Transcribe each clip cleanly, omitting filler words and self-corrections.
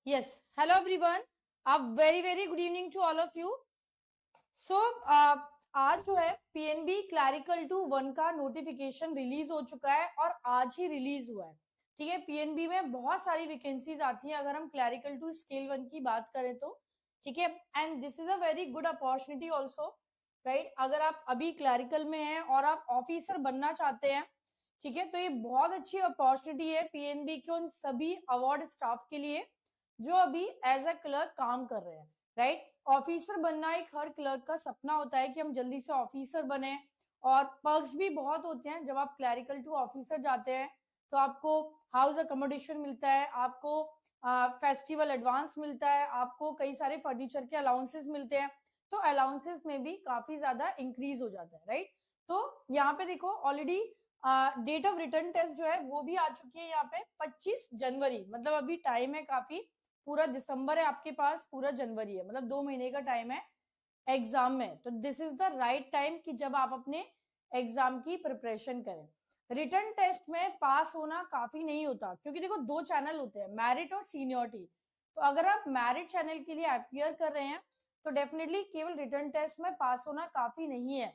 Yes, hello everyone. A very good evening to all of you. So आज जो है PNB clerical to 1 का notification release हो चुका है और आज ही रिलीज हुआ है। ठीक है, पीएनबी में बहुत सारी वैकेंसीज आती हैं अगर हम क्लैरिकल टू स्केल 1 की बात करें तो। ठीक है, and this is a very good opportunity also, right. अगर आप अभी क्लैरिकल में हैं और आप ऑफिसर बनना चाहते हैं, ठीक है, तो ये बहुत अच्छी अपॉर्चुनिटी है पीएनबी के उन सभी अवार्ड स्टाफ के लिए जो अभी एज अ क्लर्क काम कर रहे हैं, राइट। ऑफिसर बनना एक हर क्लर्क का सपना होता है कि हम जल्दी से ऑफिसर बने, और पर्क्स भी बहुत होते हैं जब आप क्लैरिकल टू ऑफिसर जाते हैं। तो आपको हाउस अकोमोडेशन मिलता है, आपको फेस्टिवल एडवांस मिलता है, आपको कई सारे फर्नीचर के अलाउंसेस मिलते हैं। तो अलाउंसेस में भी काफी ज्यादा इंक्रीज हो जाता है, राइट। तो यहाँ पे देखो already date of return test जो है वो भी आ चुकी है यहाँ पे 25 जनवरी, मतलब अभी टाइम है काफी। पूरा दिसंबर है आपके पास, पूरा जनवरी है, मतलब 2 महीने का टाइम है एग्जाम में। तो this is the right time कि जब आप अपने एग्जाम की प्रिपरेशन करें। रिटर्न टेस्ट में पास होना काफी नहीं होता, क्योंकि देखो 2 चैनल होते हैं, मैरिट और सीनियरिटी। तो अगर आप मैरिट चैनल के लिए अपियर कर रहे हैं तो डेफिनेटली केवल रिटर्न टेस्ट में पास होना काफी नहीं है,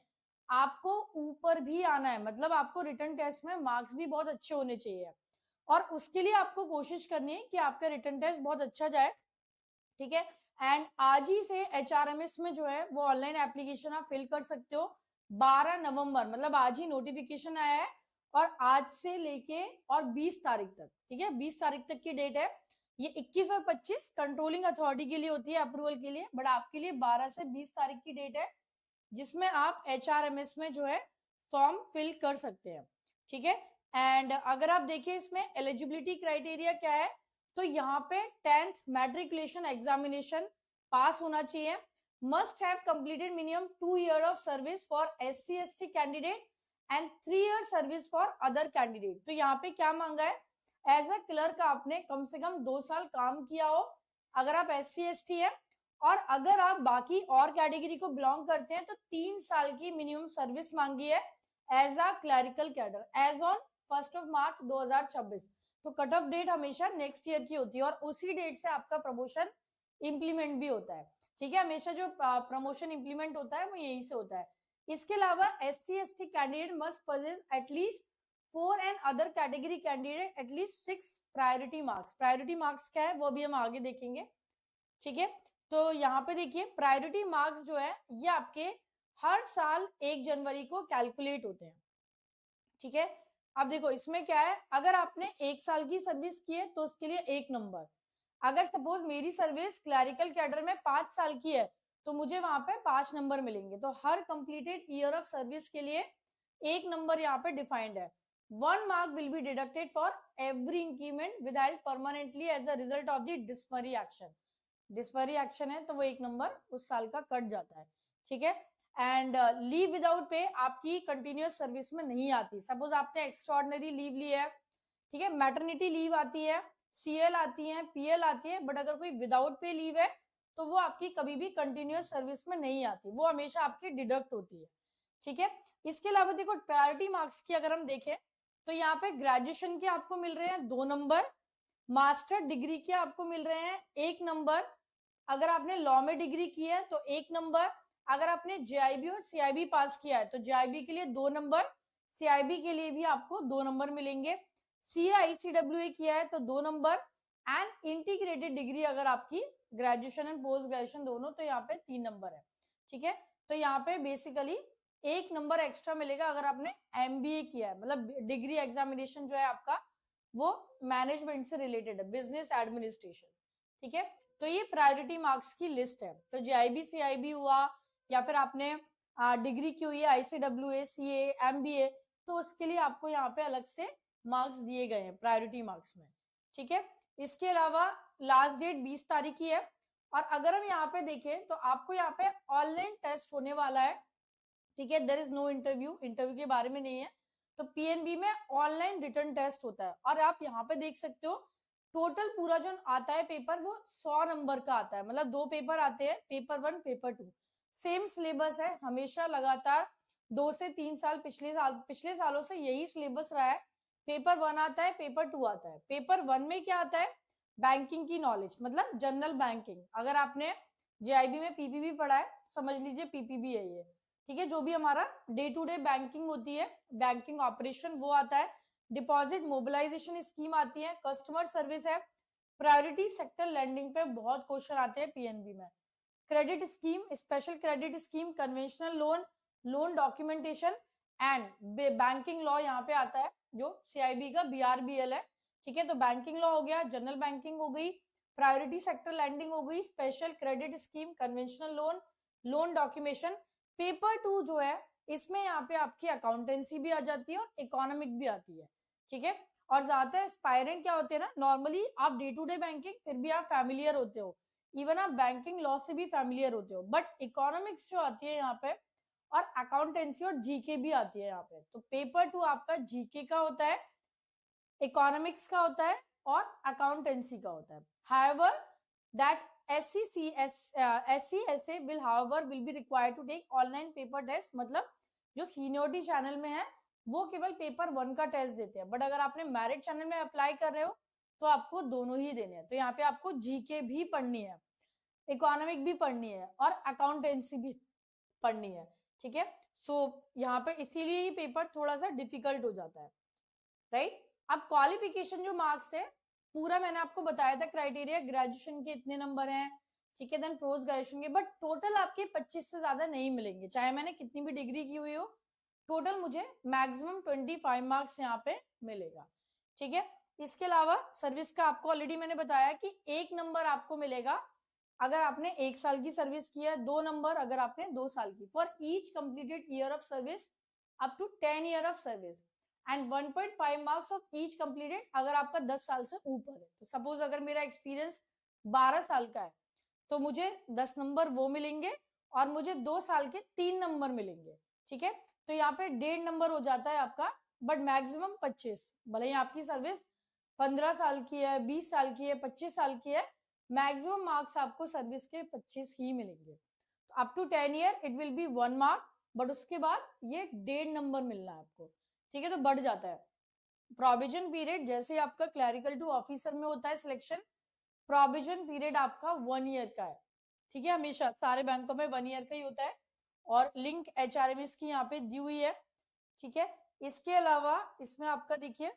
आपको ऊपर भी आना है, मतलब आपको रिटर्न टेस्ट में मार्क्स भी बहुत अच्छे होने चाहिए। और उसके लिए आपको कोशिश करनी है कि आपका रिटर्न टेस्ट बहुत अच्छा जाए। ठीक है, एंड आज ही से एचआरएमएस में जो है वो ऑनलाइन एप्लीकेशन आप फिल कर सकते हो। 12 नवंबर, मतलब आज ही नोटिफिकेशन आया है, और आज से लेके और 20 तारीख तक, ठीक है, 20 तारीख तक की डेट है। ये 21 और 25 कंट्रोलिंग अथॉरिटी के लिए होती है अप्रूवल के लिए, बट आपके लिए 12 से 20 तारीख की डेट है जिसमें आप एचआरएमएस में जो है फॉर्म फिल कर सकते हैं। ठीक है, एंड अगर आप देखिए इसमें एलिजिबिलिटी क्राइटेरिया क्या है, तो यहाँ पे 10th मैट्रिकुलेशन एग्जामिनेशन पास होना चाहिए, must have completed minimum 2 year of service for SC ST candidate and 3 year service for other candidate. तो यहाँ पे क्या मांगा है, एज अ क्लर्क आपने कम से कम 2 साल काम किया हो अगर आप एससी एसटी है, और अगर आप बाकी और कैटेगरी को बिलोंग करते हैं तो 3 साल की मिनिमम सर्विस मांगी है as a clerical cadre as on 1 March 2026। तो कट ऑफ डेट हमेशा नेक्स्ट ईयर की होती है और उसी डेट से आपका प्रमोशन इंप्लीमेंट भी होता है। ठीक है, हमेशा जो प्रमोशन इंप्लीमेंट होता है वो यहीं से होता है। इसके अलावा ST ST candidate must possess at least 4 and other category candidate at least 6 priority marks. Priority marks क्या है वो भी हम आगे देखेंगे। ठीक है, तो यहाँ पे देखिए प्रायोरिटी मार्क्स जो है ये आपके हर साल 1 जनवरी को कैलकुलेट होते हैं। ठीक है, अब देखो इसमें क्या है, अगर आपने 1 साल की सर्विस की है तो उसके लिए 1 नंबर। अगर सपोज मेरी सर्विस क्लरिकल कैडर में 5 साल की है तो मुझे वहां पे 5 नंबर मिलेंगे। तो हर कंप्लीटेड ईयर ऑफ सर्विस के लिए 1 नंबर यहाँ पे डिफाइंड है। 1 mark will be deducted for every increment without permanently as a result of the disciplinary action. Disciplinary action है तो वो 1 नंबर उस साल का कट जाता है। ठीक है, एंड लीव विदाउट पे आपकी कंटिन्यूअस सर्विस में नहीं आती। सपोज आपने एक्स्ट्रॉर्डनरी लीव ली है, ठीक है, मैटरनिटी लीव आती है, सीएल आती है, पीएल आती है, बट अगर कोई विदाउट पे लीव है तो वो आपकी कभी भी कंटिन्यूअस सर्विस में नहीं आती, वो हमेशा आपकी डिडक्ट होती है। ठीक है, इसके अलावा देखो प्रायोरिटी मार्क्स की अगर हम देखें तो यहाँ पे ग्रेजुएशन के आपको मिल रहे हैं 2 नंबर, मास्टर डिग्री के आपको मिल रहे हैं 1 नंबर, अगर आपने लॉ में डिग्री की है तो 1 नंबर, अगर आपने जेआईबी और सीआईबी पास किया है तो जेआईबी के लिए 2 नंबर, सीआईबी के लिए भी आपको 2 नंबर मिलेंगे, सीआईसीडब्ल्यूए किया है तो 2 नंबर, एंड इंटीग्रेटेड डिग्री अगर आपकी ग्रेजुएशन एंड पोस्ट ग्रेजुएशन दोनों तो यहाँ पे 3 नंबर है। ठीक है, तो यहाँ पे बेसिकली 1 नंबर एक्स्ट्रा मिलेगा अगर आपने एमबीए किया है, मतलब डिग्री एग्जामिनेशन जो है आपका वो मैनेजमेंट से रिलेटेड है, बिजनेस एडमिनिस्ट्रेशन। ठीक है, तो ये प्रायोरिटी मार्क्स की लिस्ट है। तो जेआईबी सीआईबी हुआ या फिर आपने डिग्री की हुई है आईसीडब्ल्यूए सीए एमबीए, तो उसके लिए आपको यहाँ पे अलग से मार्क्स दिए गए हैं प्रायोरिटी मार्क्स में। ठीक है, इसके अलावा लास्ट डेट 20 तारीख की है, और अगर हम यहाँ पे देखें तो आपको यहाँ पे ऑनलाइन टेस्ट होने वाला है। ठीक है, there is no interview, interview के बारे में नहीं है। तो पीएनबी में ऑनलाइन रिटर्न टेस्ट होता है, और आप यहाँ पे देख सकते हो टोटल पूरा जो आता है पेपर वो 100 नंबर का आता है, मतलब 2 पेपर आते हैं, पेपर 1 पेपर 2। सेम सिलेबस है हमेशा लगातार 2 से 3 साल, पिछले सालों से यही सिलेबस रहा है। पेपर 1 आता है, पेपर 2 आता है। पेपर 1 में क्या आता है, बैंकिंग की नॉलेज मतलब जनरल बैंकिंग। अगर आपने जेआईबी में पीपीबी पढ़ा है, समझ लीजिए पीपीबी है ये, ठीक है। जो भी हमारा डे टू डे बैंकिंग होती है, बैंकिंग ऑपरेशन, वो आता है। डिपॉजिट मोबिलाइजेशन स्कीम आती है, कस्टमर सर्विस है, प्रायोरिटी सेक्टर लैंडिंग पे बहुत क्वेश्चन आते हैं पीएनबी में, credit scheme, special credit scheme, conventional loan, loan documentation and banking law यहाँ पे आता है, जो सीआईबी का बीआरबीएल है, ठीक है। तो बैंकिंग लॉ हो गया, जनरल बैंकिंग हो गई, प्रायोरिटी सेक्टर लैंडिंग हो गई, special credit scheme, conventional loan, loan documentation. Paper 2 जो है इसमें यहाँ पे आपकी अकाउंटेंसी भी आ जाती है और इकोनॉमिक भी आती है, ठीक है। और ज्यादातर एस्पायरेंट क्या होते हैं ना, नॉर्मली आप डे टू डे बैंकिंग फिर भी आप फैमिलियर होते हो, इवन आप बैंकिंग लॉ से भी फैमिलियर होते हो, बट इकोनॉमिक्स जो आती है यहाँ पे और अकाउंटेंसी और जीके भी आती है यहाँ पे। तो पेपर 2 आपका जीके का होता है, इकोनॉमिक्स का होता है और अकाउंटेंसी का होता है। However that SCSA will be required to take online paper test, मतलब जो सीनियरिटी चैनल में है वो केवल पेपर 1 का टेस्ट देते हैं, बट अगर आपने मेरिट चैनल में अप्लाई कर रहे हो तो आपको दोनों ही देने हैं। तो यहाँ पे आपको जीके भी पढ़नी है, इकोनॉमिक भी पढ़नी है और अकाउंटेंसी भी पढ़नी है, ठीक है। सो यहाँ पे इसीलिए ये पेपर थोड़ा सा डिफिकल्ट हो जाता है, राइट। अब क्वालिफिकेशन जो मार्क्स है पूरा मैंने आपको बताया था, क्राइटेरिया ग्रेजुएशन के इतने नंबर हैं, ठीक है, देन पोस्ट ग्रेजुएशन के, बट टोटल आपके 25 से ज्यादा नहीं मिलेंगे, चाहे मैंने कितनी भी डिग्री की हुई हो, टोटल मुझे मैक्सिमम 25 मार्क्स यहाँ पे मिलेगा, ठीक है। इसके अलावा सर्विस का आपको ऑलरेडी मैंने बताया कि 1 नंबर आपको मिलेगा अगर आपने 1 साल की सर्विस की है, 2 नंबर अगर आपने 2 साल की, for each completed year of service up to 10 year of service, and 1.5 marks of each completed अगर आपका 10 साल से ऊपर है। तो सपोज अगर मेरा एक्सपीरियंस 12 साल का है तो मुझे 10 नंबर वो मिलेंगे और मुझे 2 साल के 3 नंबर मिलेंगे, ठीक है। तो यहाँ पे 1.5 नंबर हो जाता है आपका, बट मैक्सिमम 25, भले ही आपकी सर्विस 15 साल की है, 20 साल की है, 25 साल की है, मैक्सिमम मार्क्स आपको सर्विस के 25 ही मिलेंगे। Up to 10 year it will be 1 mark, but उसके बाद ये 1.5 नंबर मिलना है आपको, ठीक है। तो बढ़ जाता है। प्रोविजन पीरियड जैसे आपका क्लरिकल टू ऑफिसर में होता है सिलेक्शन, प्रोविजन पीरियड आपका 1 ईयर का है, ठीक है। हमेशा सारे बैंकों में 1 ईयर का ही होता है और लिंक HRMS की यहाँ पे दी हुई है, ठीक है। इसके अलावा इसमें आपका देखिए,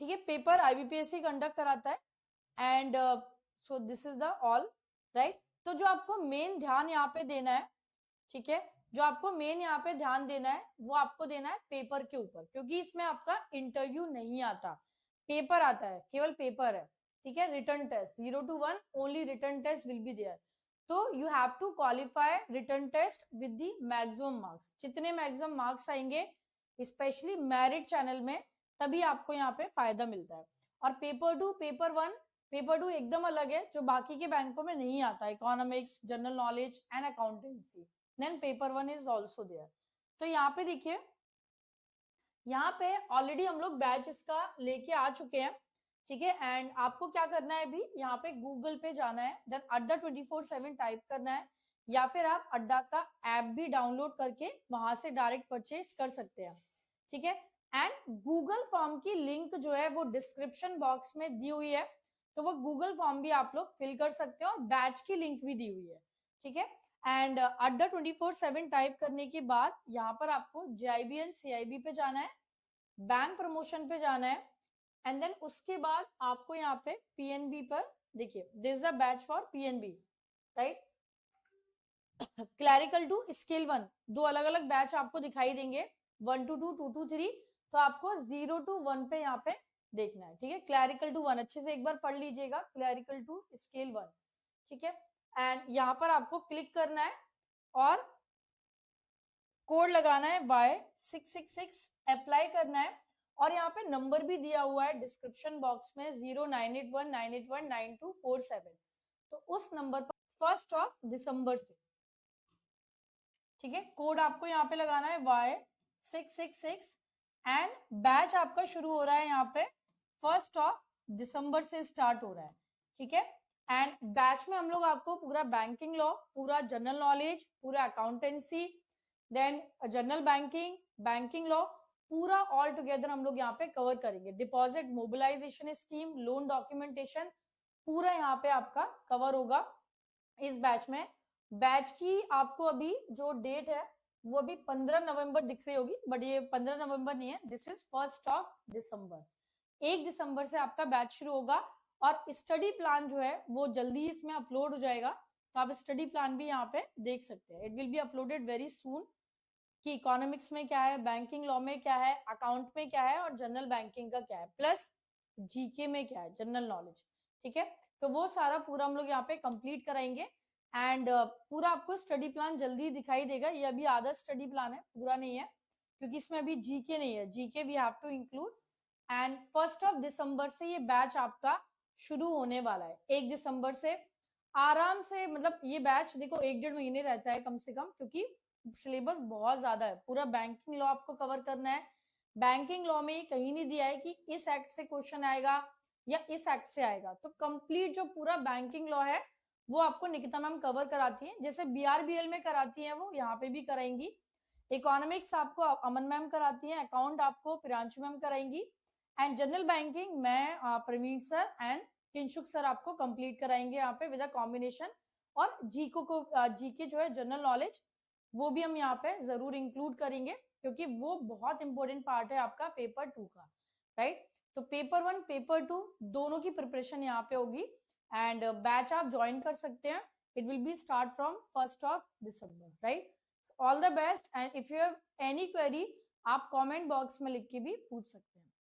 ठीक है, पेपर IBPSC कंडक्ट कराता है and so this is the all, right. तो जो आपको मेन ध्यान यहाँ पे देना है, ठीक है, जो आपको मेन यहाँ पे ध्यान देना है वो आपको देना है पेपर के ऊपर, क्योंकि इसमें आपका इंटरव्यू नहीं आता, पेपर आता है, केवल पेपर है, ठीक है। Return test 0 to 1 only return test will be there, so you have to qualify return test with the maximum marks. जितने मैक्सिमम मार्क्स आएंगे स्पेशली मेरिट चैनल में तभी आपको यहाँ पे फायदा मिलता है। और पेपर 2 पेपर 2 एकदम अलग है, जो बाकी के बैंकों में नहीं आता, economics, general knowledge and accountancy, then paper 1 is also there. तो यहाँ पे देखिए, यहाँ पे ऑलरेडी हम लोग बैच इसका लेके आ चुके हैं, ठीक है। एंड आपको क्या करना है, अभी यहाँ पे गूगल पे जाना है, देन अड्डा 24/7 टाइप करना है, या फिर आप अड्डा का ऐप भी डाउनलोड करके वहां से डायरेक्ट परचेज कर सकते हैं, ठीक है। एंड गूगल फॉर्म की लिंक जो है वो डिस्क्रिप्शन बॉक्स में दी हुई है, तो वो गूगल फॉर्म भी आप लोग फिल कर सकते हो और बैच की लिंक भी दी हुई है, ठीक है। एंड अड्डा 24/7 टाइप करने के बाद यहाँ पर आपको JIBN CIB पे जाना है, बैंक प्रमोशन पे जाना है, एंड देन उसके बाद आपको यहाँ पे PNB पर देखिए, this is a batch for PNB, right. Clerical to scale 1 दो अलग अलग बैच आपको दिखाई देंगे, 1 to 2, 2 to 3, तो आपको 0 to 1 पे यहाँ पे देखना है, ठीक है। क्लरिकल टू 1 अच्छे से एक बार पढ़ लीजिएगा, क्लरिकल टू स्केल 1, ठीक है। एंड यहाँ पर आपको क्लिक करना है और कोड लगाना है Y666, अप्लाई करना है, और यहाँ पे नंबर भी दिया हुआ है डिस्क्रिप्शन बॉक्स में 098198192447, तो उस नंबर पर 1 दिसंबर से, ठीक है, कोड आपको यहाँ पे लगाना है Y666 एंड बैच आपका शुरू हो रहा है यहाँ पे 1 दिसंबर से स्टार्ट हो रहा है, ठीक है। एंड बैच में हम लोग आपको पूरा बैंकिंग लॉ, पूरा जनरल नॉलेज, पूरा accountancy, then general banking, banking law, पूरा ऑल टुगेदर हम लोग यहाँ पे कवर करेंगे। Deposit mobilisation scheme, loan documentation, पूरा यहाँ पे आपका कवर होगा इस बैच में। बैच की आपको अभी जो डेट है वो अभी 15 नवंबर दिख रही होगी, बट ये 15 नवंबर नहीं है, दिस इज 1 दिसंबर। 1 दिसंबर से आपका बैच शुरू होगा और स्टडी प्लान जो है वो जल्दी इसमें अपलोड हो जाएगा, तो आप स्टडी प्लान भी यहाँ पे देख सकते हैं। It will be uploaded very soon कि इकोनॉमिक्स में क्या है, बैंकिंग लॉ में क्या है, अकाउंट में क्या है और जनरल बैंकिंग का क्या है, प्लस जीके में क्या है, जनरल नॉलेज। ठीक है, तो वो सारा पूरा हम लोग यहाँ पे कंप्लीट कराएंगे एंड पूरा आपको स्टडी प्लान जल्दी दिखाई देगा। ये अभी आधा स्टडी प्लान है, पूरा नहीं है, क्योंकि इसमें अभी जीके नहीं है, GK we have to include. And 1 दिसंबर से ये बैच आपका शुरू होने वाला है। 1 दिसंबर से आराम से, मतलब ये बैच देखो 1-1.5 महीने रहता है कम से कम, क्योंकि सिलेबस बहुत ज्यादा है। पूरा बैंकिंग लॉ आपको कवर करना है। बैंकिंग लॉ में कहीं नहीं दिया है कि इस एक्ट से क्वेश्चन आएगा या इस एक्ट से आएगा, तो कंप्लीट जो पूरा बैंकिंग लॉ है वो आपको निकिता मैम कवर कराती है, जैसे बीआरबीएल में कराती है वो यहाँ पे भी कराएंगी। इकोनॉमिक्स आपको अमन मैम कराती है, अकाउंट आपको प्रियांशु मैम कराएंगी एंड जनरल बैंकिंग मैं Praveen sir and Kinshuk sir आपको कंप्लीट कराएंगे यहाँ पे विद अ कॉम्बिनेशन। और जीके जो है जनरल नॉलेज, वो भी हम यहाँ पे जरूर इंक्लूड करेंगे, क्योंकि वो बहुत इंपॉर्टेंट पार्ट है आपका पेपर 2 का, राइट। तो पेपर 1 पेपर 2 दोनों की प्रिपरेशन यहाँ पे होगी एंड बैच आप ज्वाइन कर सकते हैं। It will B start from 1 December, right. All the best and if you have any query आप कमेंट बॉक्स में लिख के भी पूछ सकते हैं।